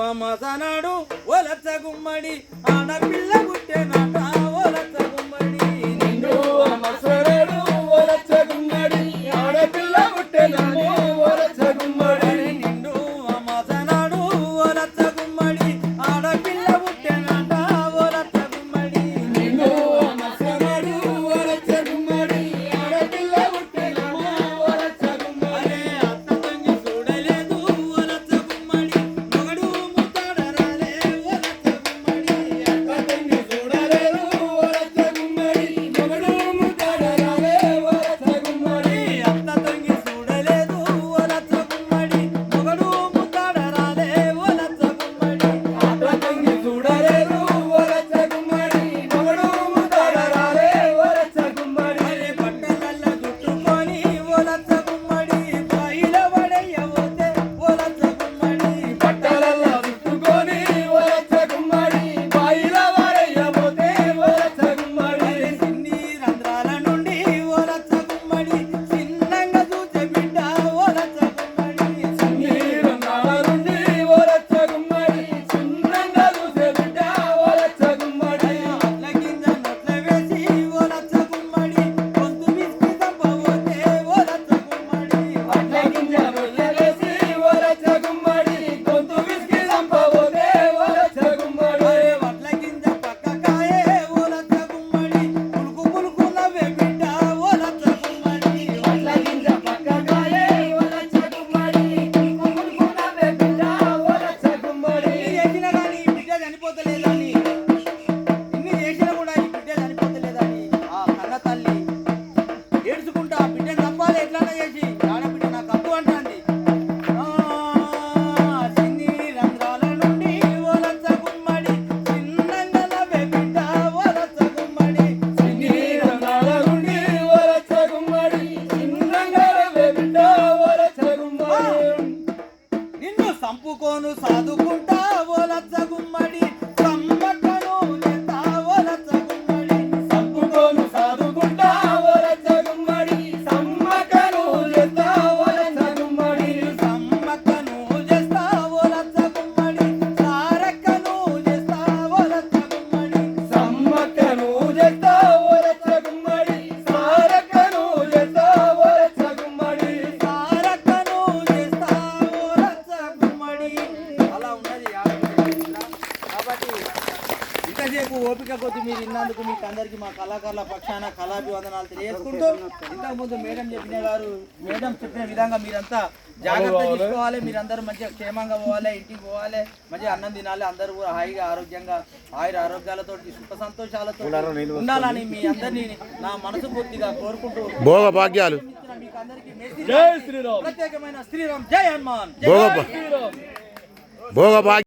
అమాసనాడు ఓలచ్చ గుమ్మడి ఆడపిల్ల గుట్టెనాట ఓలచ్చ గుమ్మడి నిండు అమాసనాడు ఓలచ్చ గుమ్మడి ఆడపిల్ల గుట్టెనాట ఓలచ్చ గుమ్మడి నిండు అమాసనాడు ఓలచ్చ గుమ్మడి ఆడపిల్ల గుట్టెనాట ఓలచ్చ గుమ్మడి నిండు అమాసనాడు ఓలచ్చ గుమ్మడి ఆడపిల్ల గుట్టెనాట ఓలచ్చ గుమ్మడి అత్త తంగి చూడలేదు ఓలచ్చ గుమ్మడి మొగడు ముద్దాడరాలే ఓలచ్చ గుమ్మడి అత్త తంగి చూడలేదు ఓలచ్చ గుమ్మడి మొగడు ముద్దాడరాలే ఓలచ్చ గుమ్మడి అత్త తంగి చూడలేదు ఓలచ్చ గుమ్మడి మొగడు ముద్దాడరాలే ఓలచ్చ గుమ్మడి అత్త తంగి చూడలేదు ఓలచ్చ గుమ్మడి మొగడు ముద్దాడరాలే ఓలచ్చ గుమ్మడి బట్టలల్ల చుట్టుకొని ఓలచ్చ గుమ్మడి బాయిల పడయ్యబోతే ఓలచ్చ గుమ్మడి పట్టలల్ల చుట్టుకొని ఓలచ్చ గుమ్మడి బాయిల వారయ్యబోతే ఓలచ్చ గుమ్మడి సిన్ని రంధ్రాల నుండి ఓలచ్చ గుమ్మడి చిన్నంగా చూసే బిడ్డ ఓలచ్చ గుమ్మడి నీరున్నాల నుండి ఓలచ్చ గుమ్మడి చిన్నంగా చూసే బిడ్డ ఓలచ్చ గుమ్మడి అట్ల కింద నొట్ల వేసి ఓలచ్చ గుమ్మడి గొంతు మిస్కి చంపబోతే ఓలచ్చ గుమ్మడి అట్ల గింజ రొట్టెలేసి ఓలచ్చ గుమ్మడి గొంతు విసికి చంపబోతే ఓలచ్చ గుమ్మడి వడ్ల గింజ పక్కకాయే ఓలచ్చ గుమ్మడి పులుకు పులుకు నవ్వే బిడ్డ ఓలచ్చ గుమ్మడి అట్ల గింజ పక్కకాయే ఓలచ్చ గుమ్మడి కులుకునవే బిడ్డ ఓలచ్చ గుమ్మడి ఇన్ని చేసినా కానీ ఈ బిడ్డ చనిపోతలేదని ఇన్ని చేసినా కూడా ఈ బిడ్డ చనిపోతలేదని ఆ కన్న తల్లి ఏడ్చుకుంటా ఆ బిడ్డను చంపాలి ఎట్లన్నా చేసి ఆడబిడ్డ నాకు అద్దు అంటాంది చిన్ని రంధ్రాల నుండి ఓలచ్చ గుమ్మడి చిన్నంగా నవ్వే బిడ్డ ఓలచ్చ గుమ్మడి నీరున్నాల నుండి ఓలచ్చ గుమ్మడి చిన్నంగా నవ్వే బిడ్డ ఓలచ్చ గుమ్మడి నిన్ను సంపుకోను సాదుకుంటా ఓలచ్చ గుమ్మడి సమ్మక్కను నేత ఓలచ్చ గుమ్మడి సంపుకోను సాదుకుంటా ఓలచ్చ గుమ్మడి సమ్మక్కను చేస్తా ఓలచ్చ గుమ్మడి సమ్మక్కను చేస్తా ఓలచ్చ గుమ్మడి సారక్కను చేస్తా ఓలచ్చ గుమ్మడి సమ్మక్కను చేస్తా ఓలచ్చ గుమ్మడి సారక్కను చేస్తా ఓలచ్చ గుమ్మడి సారక్కను చేస్తా ఓలచ్చ గుమ్మడి అలా ఉన్నది ఆడపిల్ల. కాబట్టి ఇంతసేపు ఓపిక కొద్ది మీరు ఇన్నందుకు మీకు అందరికీ మా కళాకారుల పక్షాన కళాభివందనాలు తెలియజేసుకుంటూ ఇంతకుముందు మేడం చెప్పిన విధంగా మీరంతా జాగ్రత్త తీసుకోవాలి, మీరందరూ మంచిగా క్షేమంగా పోవాలి, ఇంటికి పోవాలి, మంచిగా అన్నం తినాలి, అందరూ కూడా హాయిగా ఆరోగ్యంగా ఆరోగ్యాలతో సుఖ సంతోషాలతో ఉండాలని మీ అందరినీ నా మనసు పూర్తిగా కోరుకుంటూ భోగ భాగ్యాలు మీకు అందరికీ జై శ్రీరామ్ ప్రత్యేకమైన శ్రీరామ్ జై హనుమాన్ భోగ భాగ్య